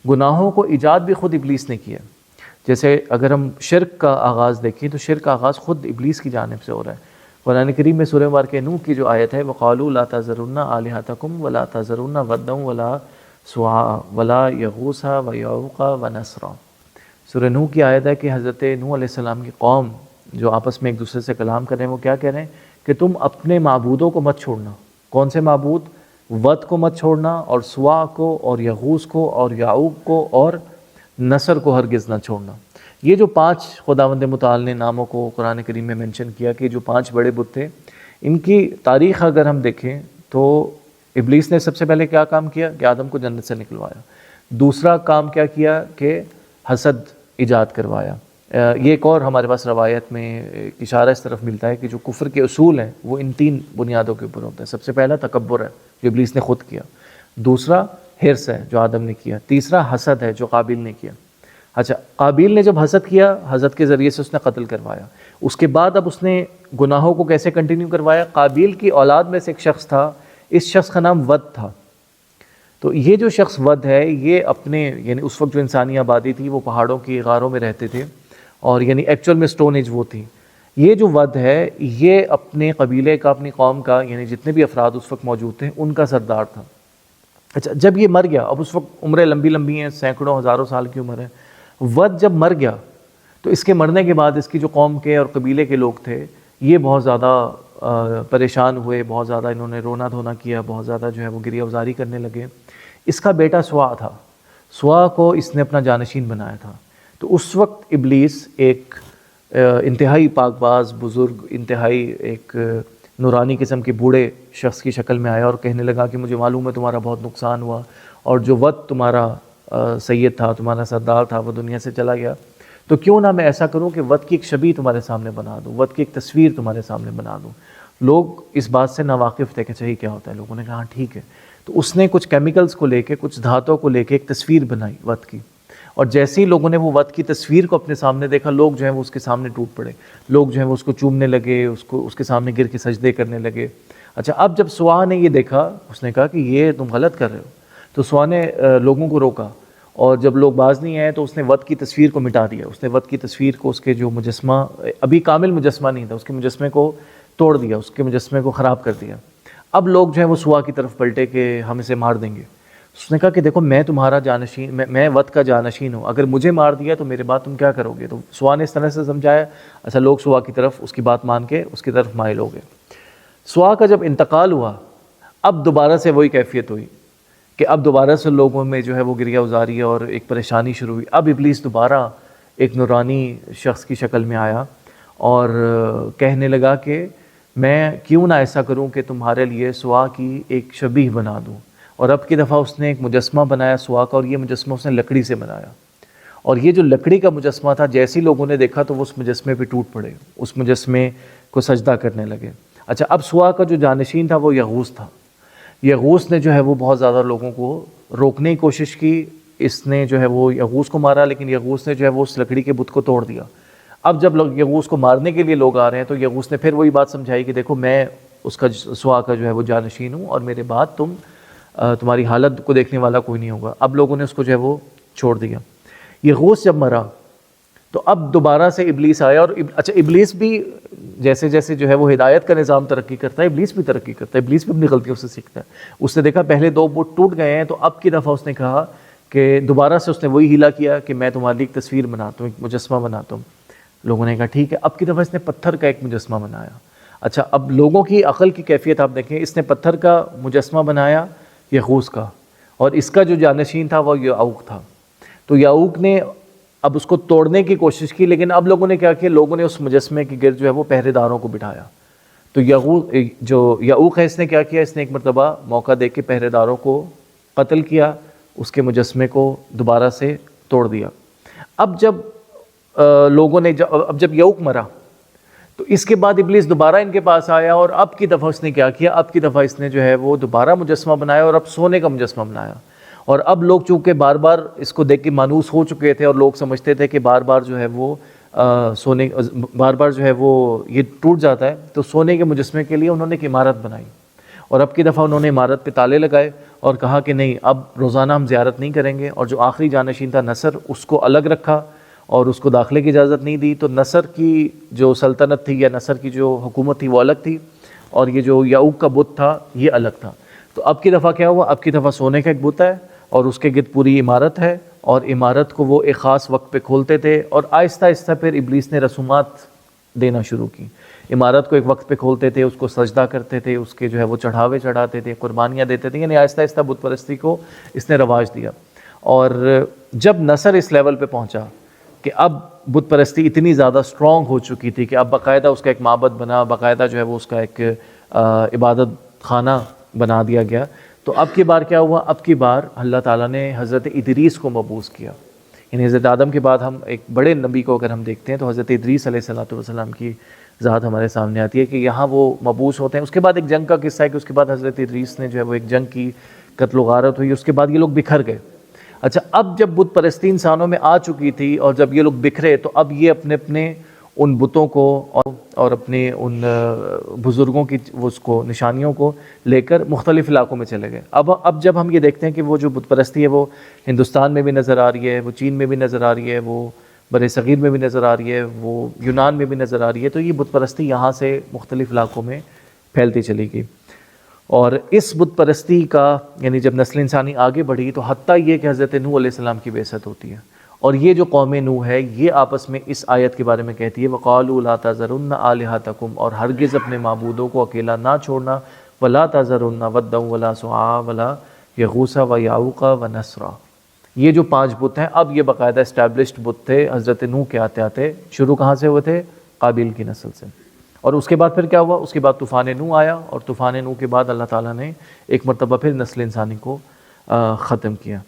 گناہوں کو ایجاد بھی خود ابلیس نے کیا. جیسے اگر ہم شرک کا آغاز دیکھیں تو شرک کا آغاز خود ابلیس کی جانب سے ہو رہا ہے. قرآن کریم میں سورہ مبارکہ نوح کی جو آیت ہے وَقَالُوا لَا تَذَرُنَّ آلِهَتَكُمْ وَلَا تَذَرُنَّ وَدًّا وَلَا سُوَاعًا وَلَا يَغُوثَ وَيَعُوقَ وَنَسْرًا. سورہ نوح کی آیت ہے کہ حضرت نوح علیہ السلام کی قوم جو آپس میں ایک دوسرے سے کلام کر رہے ہیں وہ کیا کہہ رہے ہیں کہ تم اپنے معبودوں کو مت چھوڑنا. کون سے معبود؟ ود کو مت چھوڑنا اور سوا کو اور یغوث کو اور یعوق کو اور نصر کو ہرگز نہ چھوڑنا. یہ جو 5 خداوند متعال نے ناموں کو قرآن کریم میں منشن کیا کہ جو 5 بڑے بت تھے، ان کی تاریخ اگر ہم دیکھیں تو ابلیس نے سب سے پہلے کیا کام کیا کہ آدم کو جنت سے نکلوایا. دوسرا کام کیا کیا کہ حسد ایجاد کروایا. یہ ایک اور ہمارے پاس روایت میں ایک اشارہ اس طرف ملتا ہے کہ جو کفر کے اصول ہیں وہ ان 3 بنیادوں کے اوپر ہوتا ہے. سب سے پہلا تکبر ہے جو ابلیس نے خود کیا، دوسرا حرص ہے جو آدم نے کیا، تیسرا حسد ہے جو قابیل نے کیا. اچھا، قابیل نے جب حسد کیا، حسد کے ذریعے سے اس نے قتل کروایا. اس کے بعد اب اس نے گناہوں کو کیسے کنٹینیو کروایا؟ قابیل کی اولاد میں سے ایک شخص تھا، اس شخص کا نام ود تھا. تو یہ جو شخص ود ہے یہ اپنے یعنی اس وقت جو انسانی آبادی تھی وہ پہاڑوں کی غاروں میں رہتے تھے اور یعنی ایکچوئل میں سٹون ایج وہ تھی. یہ جو ود ہے یہ اپنے قبیلے کا، اپنی قوم کا، یعنی جتنے بھی افراد اس وقت موجود تھے ان کا سردار تھا. اچھا، جب یہ مر گیا، اب اس وقت عمریں لمبی لمبی ہیں، سینکڑوں ہزاروں سال کی عمر ہے. ود جب مر گیا تو اس کے مرنے کے بعد اس کی جو قوم کے اور قبیلے کے لوگ تھے یہ بہت زیادہ پریشان ہوئے، بہت زیادہ انہوں نے رونا دھونا کیا، بہت زیادہ جو ہے وہ گریہ وزاری کرنے لگے. اس کا بیٹا سوا تھا، سوا کو اس نے اپنا جانشین بنایا تھا. تو اس وقت ابلیس ایک انتہائی پاک باز بزرگ، انتہائی ایک نورانی قسم کے بوڑھے شخص کی شکل میں آیا اور کہنے لگا کہ مجھے معلوم ہے تمہارا بہت نقصان ہوا اور جو ود تمہارا سید تھا، تمہارا سردار تھا، وہ دنیا سے چلا گیا، تو کیوں نہ میں ایسا کروں کہ ود کی ایک شبیہ تمہارے سامنے بنا دوں، ود کی ایک تصویر تمہارے سامنے بنا دوں. لوگ اس بات سے ناواقف تھے کہ چاہیے کیا ہوتا ہے. لوگوں نے کہا ہاں ٹھیک ہے. تو اس نے کچھ کیمیکلز کو لے کے، کچھ دھاتوں کو لے کے ایک تصویر بنائی ود کی، اور جیسے ہی لوگوں نے وہ ود کی تصویر کو اپنے سامنے دیکھا، لوگ جو ہیں وہ اس کے سامنے ٹوٹ پڑے، لوگ جو ہیں وہ اس کو چومنے لگے، اس کے سامنے گر کے سجدے کرنے لگے. اچھا، اب جب سوا نے یہ دیکھا اس نے کہا کہ یہ تم غلط کر رہے ہو. تو سوا نے لوگوں کو روکا اور جب لوگ باز نہیں آئے تو اس نے ود کی تصویر کو مٹا دیا. اس نے ود کی تصویر کو، اس کے جو مجسمہ ابھی کامل مجسمہ نہیں تھا، اس کے مجسمے کو توڑ دیا، اس کے مجسمے کو خراب کر دیا. اب لوگ جو ہیں وہ سوا کی طرف پلٹے کہ ہم اسے مار دیں گے. اس نے کہا کہ دیکھو میں تمہارا جانشین، میں ود کا جانشین ہوں، اگر مجھے مار دیا تو میرے بعد تم کیا کرو گے؟ تو سوا نے اس طرح سے سمجھایا. اچھا، لوگ سوا کی طرف اس کی بات مان کے اس کی طرف مائل ہو گئے. سوا کا جب انتقال ہوا اب دوبارہ سے وہی کیفیت ہوئی کہ اب دوبارہ سے لوگوں میں جو ہے وہ گریہ وزاری اور ایک پریشانی شروع ہوئی. اب ابلیس دوبارہ ایک نورانی شخص کی شکل میں آیا اور کہنے لگا کہ میں کیوں نہ ایسا کروں کہ تمہارے لیے سوا کی ایک شبیہ بنا دوں. اور اب کی دفعہ اس نے ایک مجسمہ بنایا سوا کا، اور یہ مجسمہ اس نے لکڑی سے بنایا. اور یہ جو لکڑی کا مجسمہ تھا جیسے لوگوں نے دیکھا تو وہ اس مجسمے پہ ٹوٹ پڑے، اس مجسمے کو سجدہ کرنے لگے. اچھا، اب سوا کا جو جانشین تھا وہ یغوث تھا. یغوث نے جو ہے وہ بہت زیادہ لوگوں کو روکنے کی کوشش کی. اس نے جو ہے وہ یغوث کو مارا، لیکن یغوث نے جو ہے وہ اس لکڑی کے بت کو توڑ دیا. اب جب لوگ یغوث کو مارنے کے لیے لوگ آ رہے ہیں تو یغوث نے پھر وہی بات سمجھائی کہ دیکھو میں اس کا سوا کا جو ہے وہ جانشین ہوں اور میرے بعد تمہاری حالت کو دیکھنے والا کوئی نہیں ہوگا. اب لوگوں نے اس کو جو ہے وہ چھوڑ دیا. یغوث جب مرا تو اب دوبارہ سے ابلیس آیا. اور اچھا، ابلیس بھی جیسے جیسے جو ہے وہ ہدایت کا نظام ترقی کرتا ہے، ابلیس بھی ترقی کرتا ہے، ابلیس بھی اپنی غلطیوں سے سیکھتا ہے. اس نے دیکھا پہلے 2 بت ٹوٹ گئے ہیں، تو اب کی دفعہ اس نے کہا کہ دوبارہ سے اس نے وہی ہیلا کیا کہ میں تمہاری ایک تصویر بناتا ہوں، ایک مجسمہ بناتا ہوں. لوگوں نے کہا ٹھیک ہے. اب کی دفعہ اس نے پتھر کا ایک مجسمہ بنایا. اچھا، اب لوگوں کی عقل کی کیفیت آپ دیکھیں. اس نے پتھر کا مجسمہ بنایا یغوث کا، اور اس کا جو جانشین تھا وہ یعوق تھا. تو یعوق نے اب اس کو توڑنے کی کوشش کی، لیکن اب لوگوں نے کیا کیا، لوگوں نے اس مجسمے کے گرد جو ہے وہ پہرے داروں کو بٹھایا. تو یعوق ہے اس نے کیا کیا، اس نے ایک مرتبہ موقع دے کے پہرے داروں کو قتل کیا، اس کے مجسمے کو دوبارہ سے توڑ دیا. اب جب لوگوں نے اب جب یعوق مرا تو اس کے بعد ابلیس دوبارہ ان کے پاس آیا، اور اب کی دفعہ اس نے کیا کیا، اب کی دفعہ اس نے جو ہے وہ دوبارہ مجسمہ بنایا اور اب سونے کا مجسمہ بنایا. اور اب لوگ چونکہ بار بار اس کو دیکھ کے مانوس ہو چکے تھے اور لوگ سمجھتے تھے کہ بار بار جو ہے وہ بار بار جو ہے وہ یہ ٹوٹ جاتا ہے، تو سونے کے مجسمے کے لیے انہوں نے ایک عمارت بنائی. اور اب کی دفعہ انہوں نے عمارت پہ تالے لگائے اور کہا کہ نہیں اب روزانہ ہم زیارت نہیں کریں گے، اور جو آخری جانشین تھا نصر اس کو الگ رکھا اور اس کو داخلے کی اجازت نہیں دی، تو نصر کی جو سلطنت تھی یا نصر کی جو حکومت تھی وہ الگ تھی، اور یہ جو یعوق کا بت تھا یہ الگ تھا۔ تو اب کی دفعہ کیا ہوا؟ اب کی دفعہ سونے کا ایک بت ہے اور اس کے گرد پوری عمارت ہے، اور عمارت کو وہ ایک خاص وقت پہ کھولتے تھے، اور آہستہ آہستہ پھر ابلیس نے رسومات دینا شروع کی۔ عمارت کو ایک وقت پہ کھولتے تھے، اس کو سجدہ کرتے تھے، اس کے جو ہے وہ چڑھاوے چڑھاتے تھے، قربانیاں دیتے تھے، یعنی آہستہ آہستہ بت پرستی کو اس نے رواج دیا۔ اور جب نصر اس لیول پہ پہنچا کہ اب بت پرستی اتنی زیادہ سٹرونگ ہو چکی تھی کہ اب باقاعدہ اس کا ایک معبد بنا، باقاعدہ جو ہے وہ اس کا ایک عبادت خانہ بنا دیا گیا، تو اب کی بار کیا ہوا؟ اب کی بار اللہ تعالیٰ نے حضرت ادریس کو مبعوث کیا۔ یعنی حضرت آدم کے بعد ہم ایک بڑے نبی کو اگر ہم دیکھتے ہیں تو حضرت ادریس علیہ السلام کی ذات ہمارے سامنے آتی ہے کہ یہاں وہ مبعوث ہوتے ہیں۔ اس کے بعد ایک جنگ کا قصہ ہے کہ اس کے بعد حضرت ادریس نے جو ہے وہ ایک جنگ کی، قتل و غارت ہوئی، اس کے بعد یہ لوگ بکھر گئے۔ اچھا، اب جب بت پرستی انسانوں میں آ چکی تھی اور جب یہ لوگ بکھرے تو اب یہ اپنے اپنے ان بتوں کو اور اپنے ان بزرگوں کی اس کو نشانیوں کو لے کر مختلف علاقوں میں چلے گئے۔ اب جب ہم یہ دیکھتے ہیں کہ وہ جو بت پرستی ہے وہ ہندوستان میں بھی نظر آ رہی ہے، وہ چین میں بھی نظر آ رہی ہے، وہ بر صغیر میں بھی نظر آ رہی ہے، وہ یونان میں بھی نظر آ رہی ہے، تو یہ بت پرستی یہاں سے مختلف علاقوں میں پھیلتی چلی گئی۔ اور اس بت پرستی کا یعنی جب نسل انسانی آگے بڑھی تو حتیٰ یہ کہ حضرت نوح علیہ السلام کی بعثت ہوتی ہے، اور یہ جو قوم نوح ہے یہ آپس میں اس آیت کے بارے میں کہتی ہے وَقَالُوا لَا تَذَرُنَّ آلِهَتَكُمْ، اور ہرگز اپنے معبودوں کو اکیلا نہ چھوڑنا، وَلَا تَذَرُنَّ وَدًّا وَلَا سُوَاعًا وَلَا يَغُوثَ وَيَعُوقَ وَنَسْرًا۔ یہ جو 5 بت ہیں اب یہ باقاعدہ اسٹیبلشڈ بت تھے حضرت نوح کے آتے آتے، شروع کہاں سے ہوئے تھے؟ قابیل کی نسل سے۔ اور اس کے بعد پھر کیا ہوا؟ اس کے بعد طوفان نوح آیا، اور طوفان نوح کے بعد اللہ تعالیٰ نے ایک مرتبہ پھر نسل انسانی کو ختم کیا۔